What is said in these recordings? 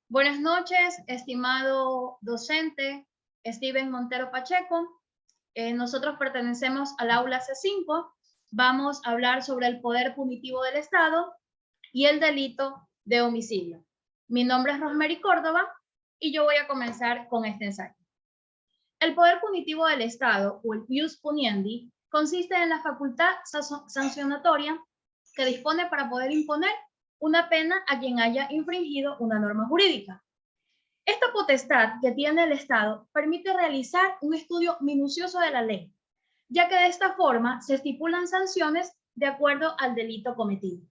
Buenas noches, estimado docente Steven Montero Pacheco. Nosotros pertenecemos al aula C5. Vamos a hablar sobre el poder punitivo del Estado y el delito de homicidio. Mi nombre es Rosemary Córdoba y yo voy a comenzar con este ensayo. El poder punitivo del Estado, o el ius puniendi, consiste en la facultad sancionatoria que dispone para poder imponer una pena a quien haya infringido una norma jurídica. Esta potestad que tiene el Estado permite realizar un estudio minucioso de la ley, ya que de esta forma se estipulan sanciones de acuerdo al delito cometido.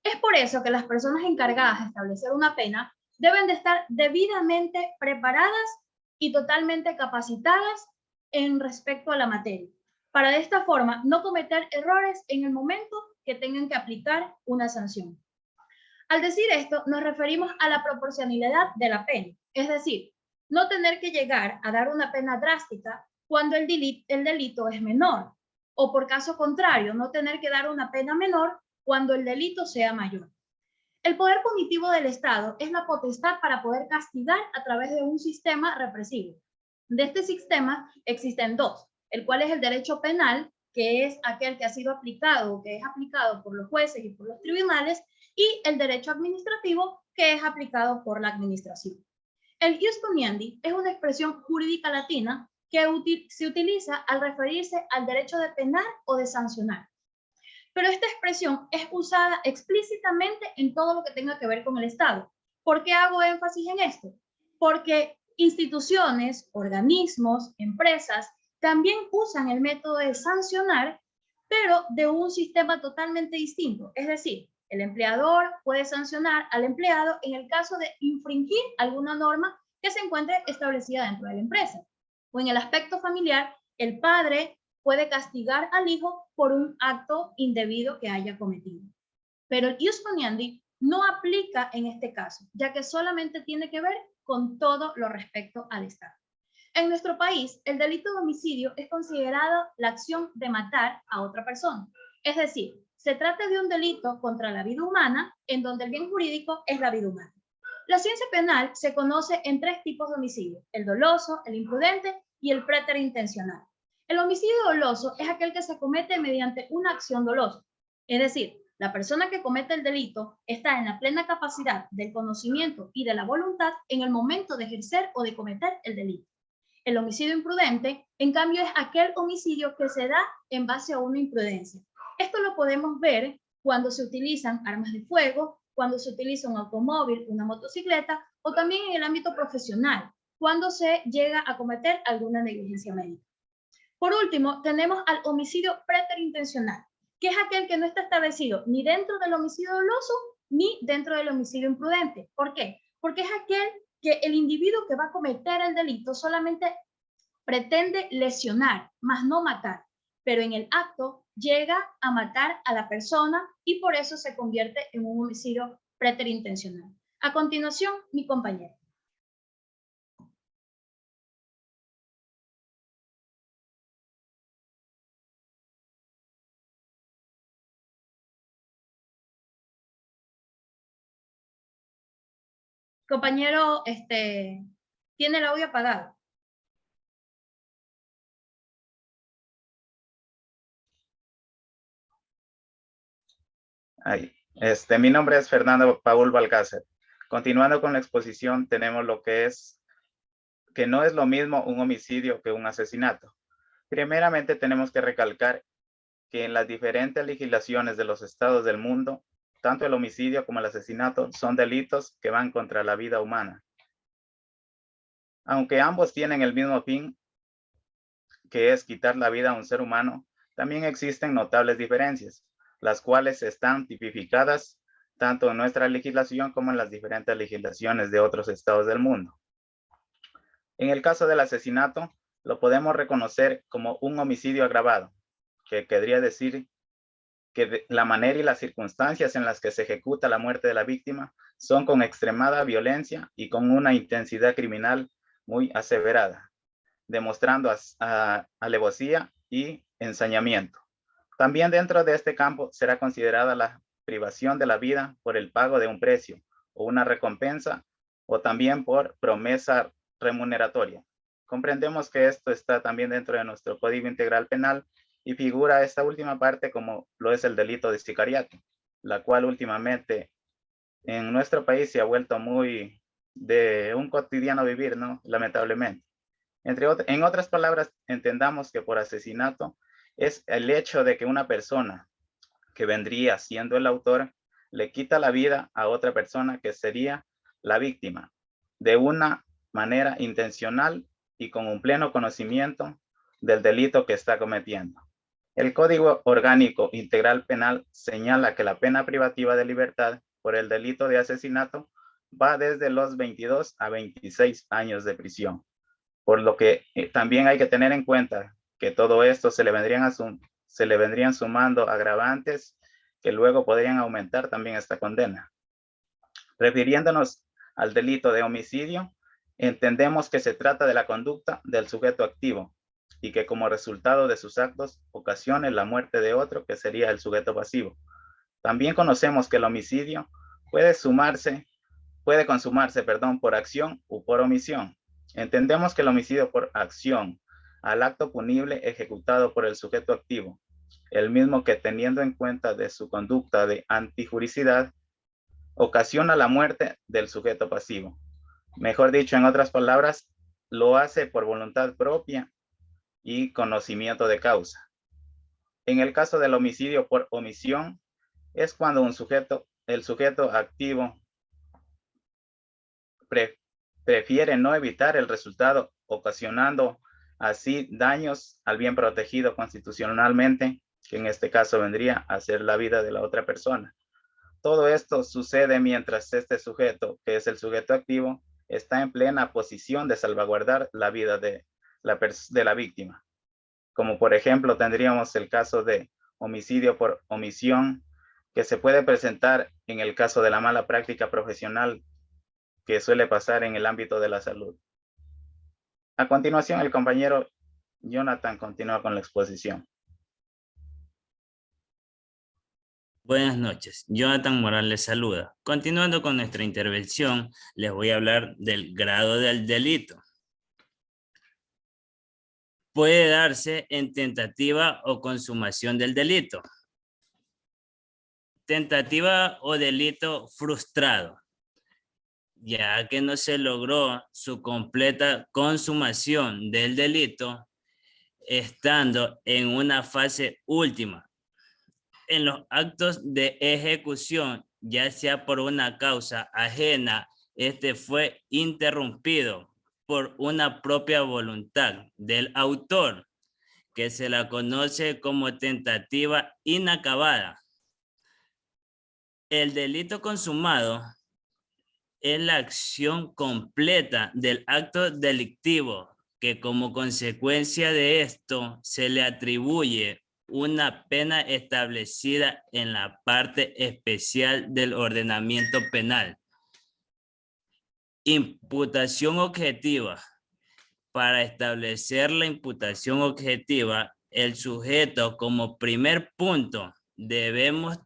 Es por eso que las personas encargadas de establecer una pena deben de estar debidamente preparadas y totalmente capacitadas en respecto a la materia, para de esta forma no cometer errores en el momento que tengan que aplicar una sanción. Al decir esto, nos referimos a la proporcionalidad de la pena, es decir, no tener que llegar a dar una pena drástica cuando el delito es menor, o por caso contrario, no tener que dar una pena menor cuando el delito sea mayor. El poder punitivo del Estado es la potestad para poder castigar a través de un sistema represivo. De este sistema existen dos, el cual es el derecho penal, que es aquel que ha sido aplicado o que es aplicado por los jueces y por los tribunales, y el derecho administrativo, que es aplicado por la administración. El ius puniendi es una expresión jurídica latina que se utiliza al referirse al derecho de penar o de sancionar. Pero esta expresión es usada explícitamente en todo lo que tenga que ver con el Estado. ¿Por qué hago énfasis en esto? Porque instituciones, organismos, empresas también usan el método de sancionar, pero de un sistema totalmente distinto. Es decir, el empleador puede sancionar al empleado en el caso de infringir alguna norma que se encuentre establecida dentro de la empresa. O en el aspecto familiar, el padre puede castigar al hijo por un acto indebido que haya cometido. Pero el ius puniendi no aplica en este caso, ya que solamente tiene que ver con todo lo respecto al Estado. En nuestro país, el delito de homicidio es considerado la acción de matar a otra persona. Es decir, se trata de un delito contra la vida humana, en donde el bien jurídico es la vida humana. La ciencia penal se conoce en tres tipos de homicidio: el doloso, el imprudente y el preterintencional. El homicidio doloso es aquel que se comete mediante una acción dolosa, es decir, la persona que comete el delito está en la plena capacidad del conocimiento y de la voluntad en el momento de ejercer o de cometer el delito. El homicidio imprudente, en cambio, es aquel homicidio que se da en base a una imprudencia. Esto lo podemos ver cuando se utilizan armas de fuego, cuando se utiliza un automóvil, una motocicleta, o también en el ámbito profesional, cuando se llega a cometer alguna negligencia médica. Por último, tenemos al homicidio preterintencional, que es aquel que no está establecido ni dentro del homicidio doloso ni dentro del homicidio imprudente. ¿Por qué? Porque es aquel que el individuo que va a cometer el delito solamente pretende lesionar, más no matar, pero en el acto llega a matar a la persona y por eso se convierte en un homicidio preterintencional. A continuación, mi compañero. Compañero, tiene el audio apagado. Mi nombre es Fernando Paul Balcácer. Continuando con la exposición, tenemos lo que no es lo mismo un homicidio que un asesinato. Primeramente, tenemos que recalcar que en las diferentes legislaciones de los estados del mundo, tanto el homicidio como el asesinato son delitos que van contra la vida humana. Aunque ambos tienen el mismo fin, que es quitar la vida a un ser humano, también existen notables diferencias, las cuales están tipificadas tanto en nuestra legislación como en las diferentes legislaciones de otros estados del mundo. En el caso del asesinato, lo podemos reconocer como un homicidio agravado, que querría decir que la manera y las circunstancias en las que se ejecuta la muerte de la víctima son con extremada violencia y con una intensidad criminal muy aseverada, demostrando alevosía y ensañamiento. También dentro de este campo será considerada la privación de la vida por el pago de un precio o una recompensa o también por promesa remuneratoria. Comprendemos que esto está también dentro de nuestro Código Integral Penal y figura esta última parte como lo es el delito de sicariato, la cual últimamente en nuestro país se ha vuelto muy de un cotidiano vivir, ¿no? Lamentablemente. En otras palabras, entendamos que por asesinato es el hecho de que una persona que vendría siendo el autor le quita la vida a otra persona que sería la víctima de una manera intencional y con un pleno conocimiento del delito que está cometiendo. El Código Orgánico Integral Penal señala que la pena privativa de libertad por el delito de asesinato va desde los 22 a 26 años de prisión, por lo que también hay que tener en cuenta que todo esto se le vendrían sumando agravantes que luego podrían aumentar también esta condena. Refiriéndonos al delito de homicidio, entendemos que se trata de la conducta del sujeto activo y que como resultado de sus actos ocasione la muerte de otro, que sería el sujeto pasivo. También conocemos que el homicidio puede consumarse, por acción o por omisión. Entendemos que el homicidio por acción al acto punible ejecutado por el sujeto activo, el mismo que teniendo en cuenta de su conducta de antijuricidad, ocasiona la muerte del sujeto pasivo. Mejor dicho, en otras palabras, lo hace por voluntad propia y conocimiento de causa. En el caso del homicidio por omisión, es cuando el sujeto activo prefiere no evitar el resultado, ocasionando así daños al bien protegido constitucionalmente, que en este caso vendría a ser la vida de la otra persona. Todo esto sucede mientras este sujeto, que es el sujeto activo, está en plena posición de salvaguardar la vida de la víctima. Como por ejemplo tendríamos el caso de homicidio por omisión, que se puede presentar en el caso de la mala práctica profesional que suele pasar en el ámbito de la salud. A continuación, el compañero Jonathan continúa con la exposición. Buenas noches, Jonathan Morales les saluda. Continuando con nuestra intervención, les voy a hablar del grado del delito. Puede darse en tentativa o consumación del delito. Tentativa o delito frustrado, ya que no se logró su completa consumación del delito, estando en una fase última. En los actos de ejecución, ya sea por una causa ajena, este fue interrumpido por una propia voluntad del autor, que se la conoce como tentativa inacabada. El delito consumado es la acción completa del acto delictivo, que como consecuencia de esto se le atribuye una pena establecida en la parte especial del ordenamiento penal. Imputación objetiva. Para establecer la imputación objetiva, el sujeto como primer punto debemos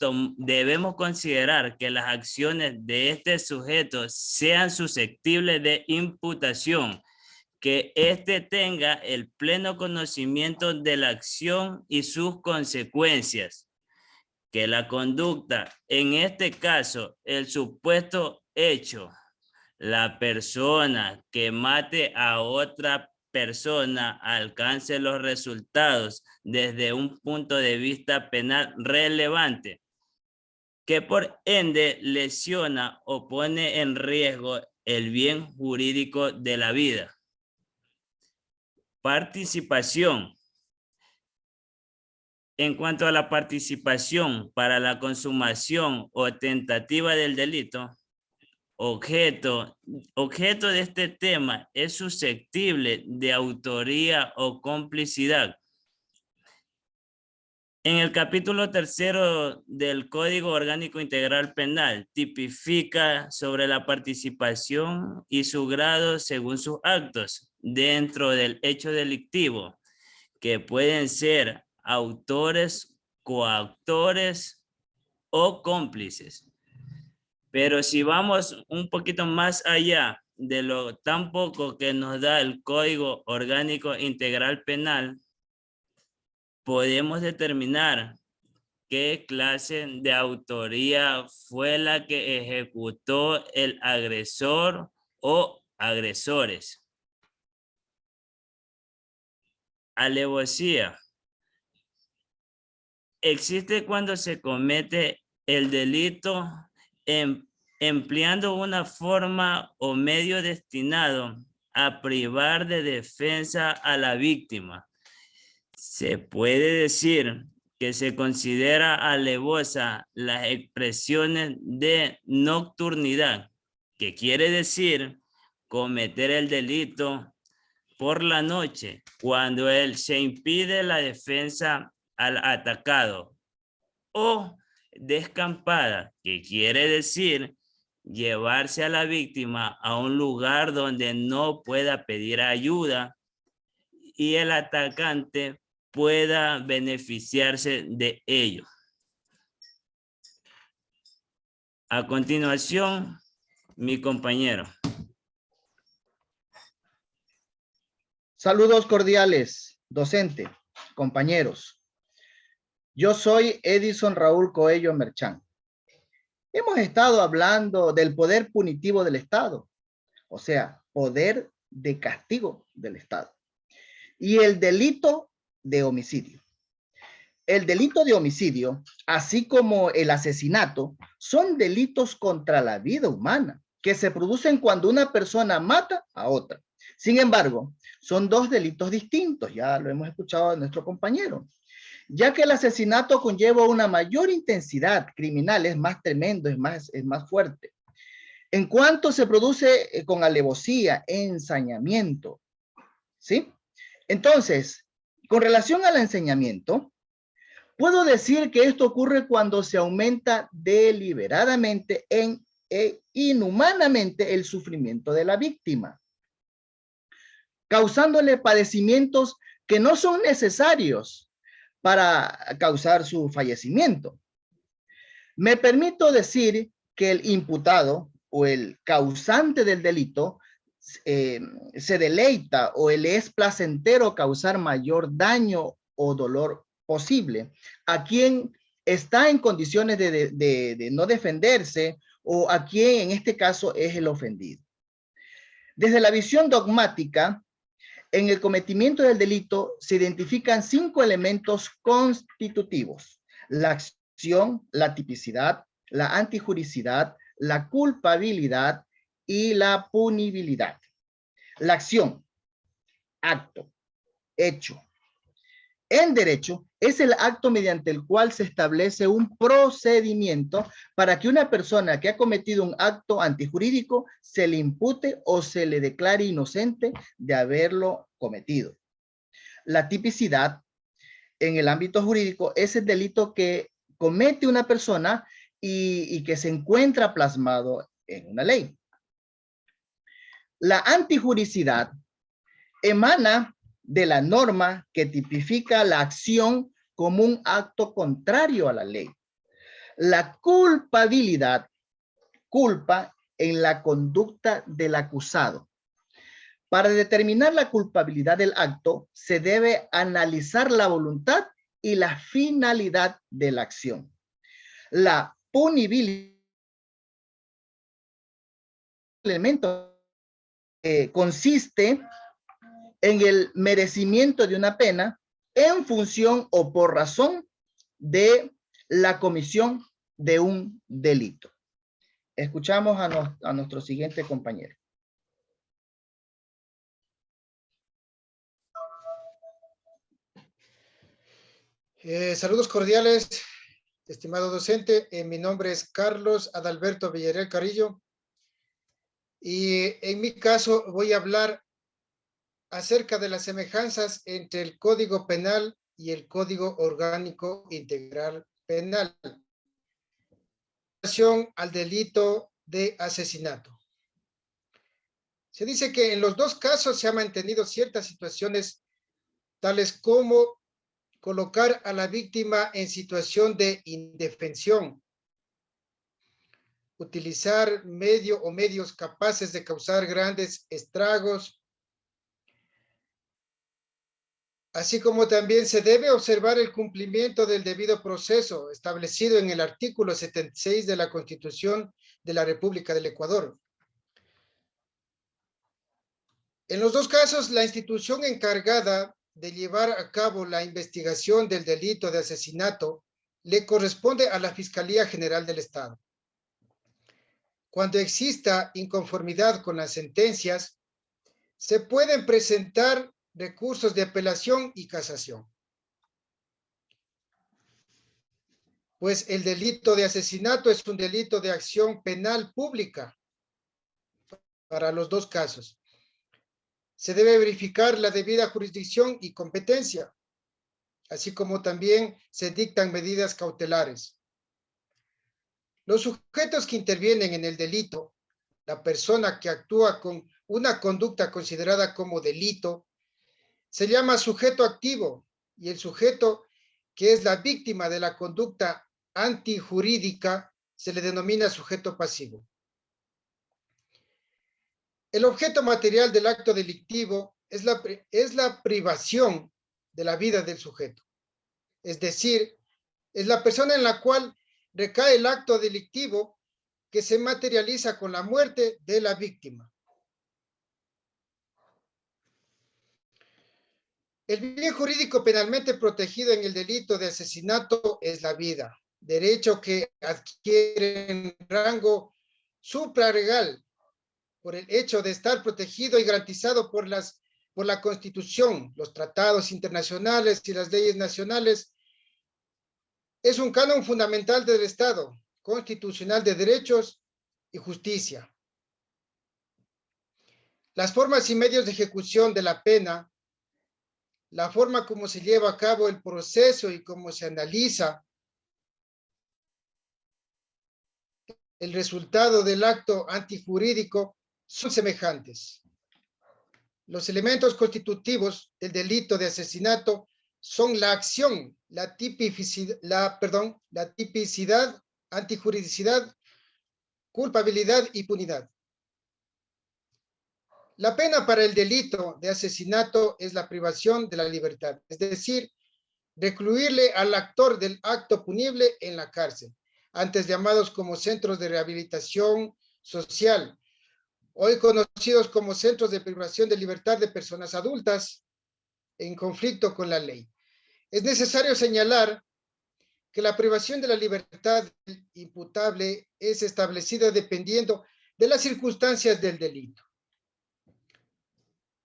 considerar que las acciones de este sujeto sean susceptibles de imputación, que éste tenga el pleno conocimiento de la acción y sus consecuencias, que la conducta, en este caso, el supuesto hecho, la persona que mate a otra persona alcance los resultados desde un punto de vista penal relevante, que por ende lesiona o pone en riesgo el bien jurídico de la vida. Participación. En cuanto a la participación para la consumación o tentativa del delito, objeto de este tema es susceptible de autoría o complicidad. En el capítulo 3 del Código Orgánico Integral Penal tipifica sobre la participación y su grado según sus actos dentro del hecho delictivo, que pueden ser autores, coautores o cómplices. Pero si vamos un poquito más allá de lo tan poco que nos da el Código Orgánico Integral Penal, podemos determinar qué clase de autoría fue la que ejecutó el agresor o agresores. Alevosía. Existe cuando se comete el delito empleando una forma o medio destinado a privar de defensa a la víctima. Se puede decir que se considera alevosa las expresiones de nocturnidad, que quiere decir cometer el delito por la noche, cuando se impide la defensa al atacado, o descampada, que quiere decir llevarse a la víctima a un lugar donde no pueda pedir ayuda y el atacante pueda beneficiarse de ello. A continuación, mi compañero. Saludos cordiales, docente, compañeros. Yo soy Edison Raúl Coello Merchán. Hemos estado hablando del poder punitivo del Estado, o sea, poder de castigo del Estado, y el delito de homicidio. El delito de homicidio, así como el asesinato, son delitos contra la vida humana que se producen cuando una persona mata a otra. Sin embargo, son dos delitos distintos, ya lo hemos escuchado de nuestro compañero, ya que el asesinato conlleva una mayor intensidad criminal, es más tremendo, es más fuerte. En cuanto se produce con alevosía, ensañamiento, ¿sí? Entonces, con relación al ensañamiento, puedo decir que esto ocurre cuando se aumenta deliberadamente e inhumanamente el sufrimiento de la víctima, causándole padecimientos que no son necesarios para causar su fallecimiento. Me permito decir que el imputado o el causante del delito se deleita o le es placentero causar mayor daño o dolor posible a quien está en condiciones de no defenderse o a quien en este caso es el ofendido. Desde la visión dogmática, en el cometimiento del delito se identifican 5 elementos constitutivos: la acción, la tipicidad, la antijuricidad, la culpabilidad y la punibilidad. La acción, acto, hecho. En derecho es el acto mediante el cual se establece un procedimiento para que una persona que ha cometido un acto antijurídico se le impute o se le declare inocente de haberlo cometido. La tipicidad en el ámbito jurídico es el delito que comete una persona y que se encuentra plasmado en una ley. La antijuricidad emana de la norma que tipifica la acción como un acto contrario a la ley. La culpabilidad, culpa en la conducta del acusado. Para determinar la culpabilidad del acto, se debe analizar la voluntad y la finalidad de la acción. La punibilidad, elemento consiste en el merecimiento de una pena en función o por razón de la comisión de un delito. Escuchamos a nuestro siguiente compañero. Saludos cordiales, estimado docente. Mi nombre es Carlos Adalberto Villarreal Carrillo y en mi caso voy a hablar acerca de las semejanzas entre el Código Penal y el Código Orgánico Integral Penal en relación al delito de asesinato. Se dice que en los dos casos se han mantenido ciertas situaciones tales como colocar a la víctima en situación de indefensión, utilizar medio o medios capaces de causar grandes estragos, así como también se debe observar el cumplimiento del debido proceso establecido en el artículo 76 de la Constitución de la República del Ecuador. En los dos casos, la institución encargada de llevar a cabo la investigación del delito de asesinato le corresponde a la Fiscalía General del Estado. Cuando exista inconformidad con las sentencias, se pueden presentar recursos de apelación y casación. Pues el delito de asesinato es un delito de acción penal pública para los dos casos. Se debe verificar la debida jurisdicción y competencia, así como también se dictan medidas cautelares. Los sujetos que intervienen en el delito, la persona que actúa con una conducta considerada como delito, se llama sujeto activo, y el sujeto que es la víctima de la conducta antijurídica se le denomina sujeto pasivo. El objeto material del acto delictivo es la privación de la vida del sujeto. Es decir, es la persona en la cual recae el acto delictivo que se materializa con la muerte de la víctima. El bien jurídico penalmente protegido en el delito de asesinato es la vida, derecho que adquiere en rango suprarlegal por el hecho de estar protegido y garantizado por la Constitución, los tratados internacionales y las leyes nacionales. Es un canon fundamental del Estado, constitucional de derechos y justicia. Las formas y medios de ejecución de la pena, la forma como se lleva a cabo el proceso y cómo se analiza el resultado del acto antijurídico son semejantes. Los elementos constitutivos del delito de asesinato son la acción, la tipicidad, antijuridicidad, culpabilidad y punidad. La pena para el delito de asesinato es la privación de la libertad, es decir, recluirle al actor del acto punible en la cárcel, antes llamados como centros de rehabilitación social, hoy conocidos como centros de privación de libertad de personas adultas en conflicto con la ley. Es necesario señalar que la privación de la libertad imputable es establecida dependiendo de las circunstancias del delito.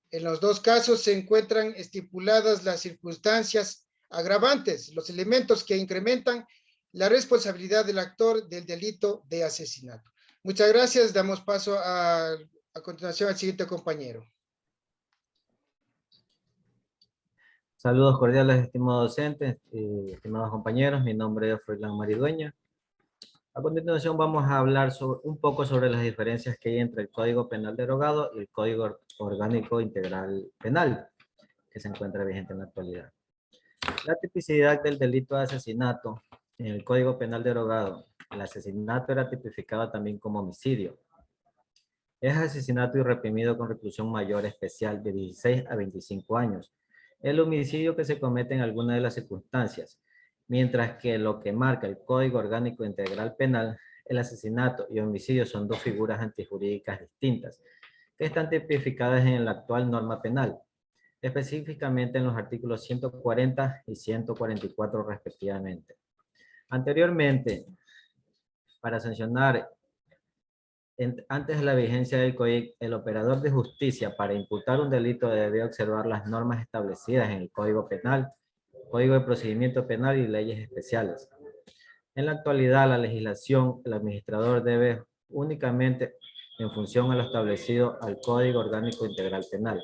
En los dos casos se encuentran estipuladas las circunstancias agravantes, los elementos que incrementan la responsabilidad del actor del delito de asesinato. Muchas gracias. Damos paso a continuación al siguiente compañero. Saludos cordiales, estimados docentes, estimados compañeros. Mi nombre es Froilán Maridueña. A continuación vamos a hablar un poco sobre las diferencias que hay entre el Código Penal derogado y el Código Orgánico Integral Penal, que se encuentra vigente en la actualidad. La tipicidad del delito de asesinato en el Código Penal derogado. El asesinato era tipificado también como homicidio. Es asesinato y reprimido con reclusión mayor especial de 16 a 25 años. El homicidio que se comete en alguna de las circunstancias, mientras que lo que marca el Código Orgánico Integral Penal, el asesinato y homicidio son dos figuras antijurídicas distintas, que están tipificadas en la actual norma penal, específicamente en los artículos 140 y 144 respectivamente. Anteriormente, para sancionar antes de la vigencia del COIC, el operador de justicia para imputar un delito debe observar las normas establecidas en el Código Penal, Código de Procedimiento Penal y leyes especiales. En la actualidad, la legislación, el administrador debe únicamente en función a lo establecido al Código Orgánico Integral Penal.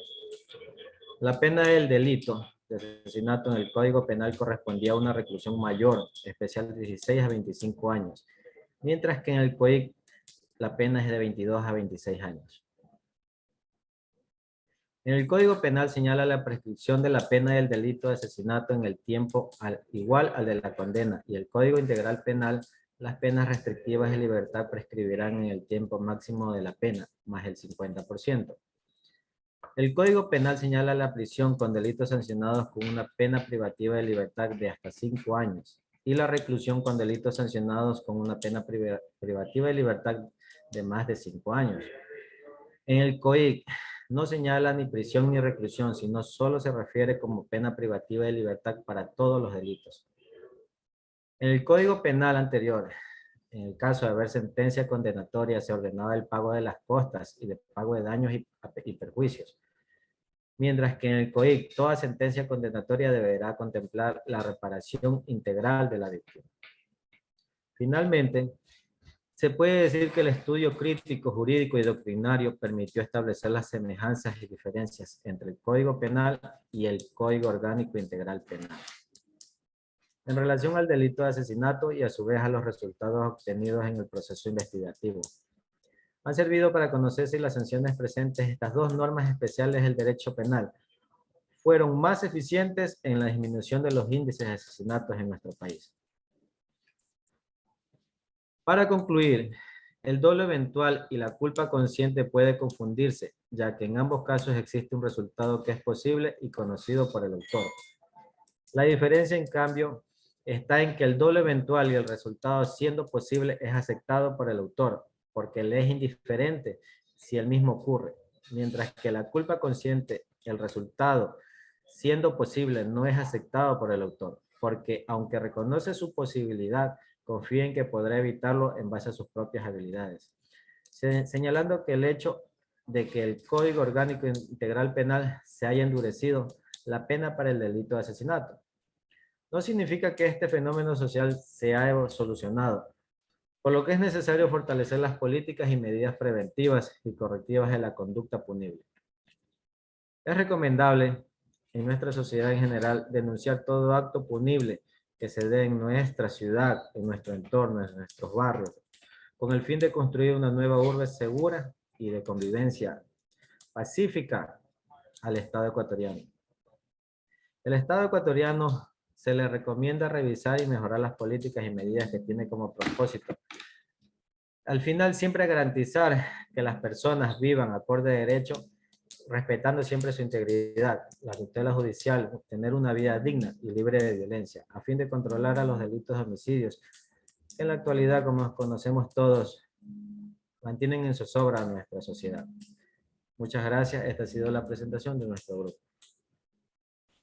La pena del delito de asesinato en el Código Penal correspondía a una reclusión mayor, especial de 16 a 25 años, mientras que en el COIC la pena es de 22 a 26 años. En el Código Penal señala la prescripción de la pena del delito de asesinato en el tiempo igual al de la condena, y el Código Integral Penal Las penas restrictivas de libertad prescribirán en el tiempo máximo de la pena, más el 50%. El Código Penal señala la prisión con delitos sancionados con una pena privativa de libertad de hasta 5 años y la reclusión con delitos sancionados con una pena privativa de libertad de más de 5 años. En el COIC no señala ni prisión ni reclusión, sino solo se refiere como pena privativa de libertad para todos los delitos. En el Código Penal anterior, en el caso de haber sentencia condenatoria, se ordenaba el pago de las costas y de pago de daños y perjuicios. Mientras que en el COIC, toda sentencia condenatoria deberá contemplar la reparación integral de la víctima. Finalmente, se puede decir que el estudio crítico, jurídico y doctrinario permitió establecer las semejanzas y diferencias entre el Código Penal y el Código Orgánico Integral Penal. En relación al delito de asesinato y a su vez a los resultados obtenidos en el proceso investigativo, han servido para conocer si las sanciones presentes en estas dos normas especiales del derecho penal fueron más eficientes en la disminución de los índices de asesinatos en nuestro país. Para concluir, el dolo eventual y la culpa consciente puede confundirse, ya que en ambos casos existe un resultado que es posible y conocido por el autor. La diferencia, en cambio, está en que el dolo eventual y el resultado siendo posible es aceptado por el autor, porque le es indiferente si el mismo ocurre, mientras que la culpa consciente, el resultado siendo posible, no es aceptado por el autor, porque aunque reconoce su posibilidad, confía en que podrá evitarlo en base a sus propias habilidades. Señalando que el hecho de que el Código Orgánico Integral Penal se haya endurecido la pena para el delito de asesinato no significa que este fenómeno social se haya solucionado, por lo que es necesario fortalecer las políticas y medidas preventivas y correctivas de la conducta punible. Es recomendable en nuestra sociedad en general denunciar todo acto punible que se dé en nuestra ciudad, en nuestro entorno, en nuestros barrios, con el fin de construir una nueva urbe segura y de convivencia pacífica al Estado ecuatoriano. El Estado ecuatoriano se le recomienda revisar y mejorar las políticas y medidas que tiene como propósito. Al final, siempre garantizar que las personas vivan acorde a derecho, respetando siempre su integridad, la tutela judicial, tener una vida digna y libre de violencia, a fin de controlar a los delitos de homicidios, que en la actualidad, como conocemos todos, mantienen en zozobra a nuestra sociedad. Muchas gracias. Esta ha sido la presentación de nuestro grupo.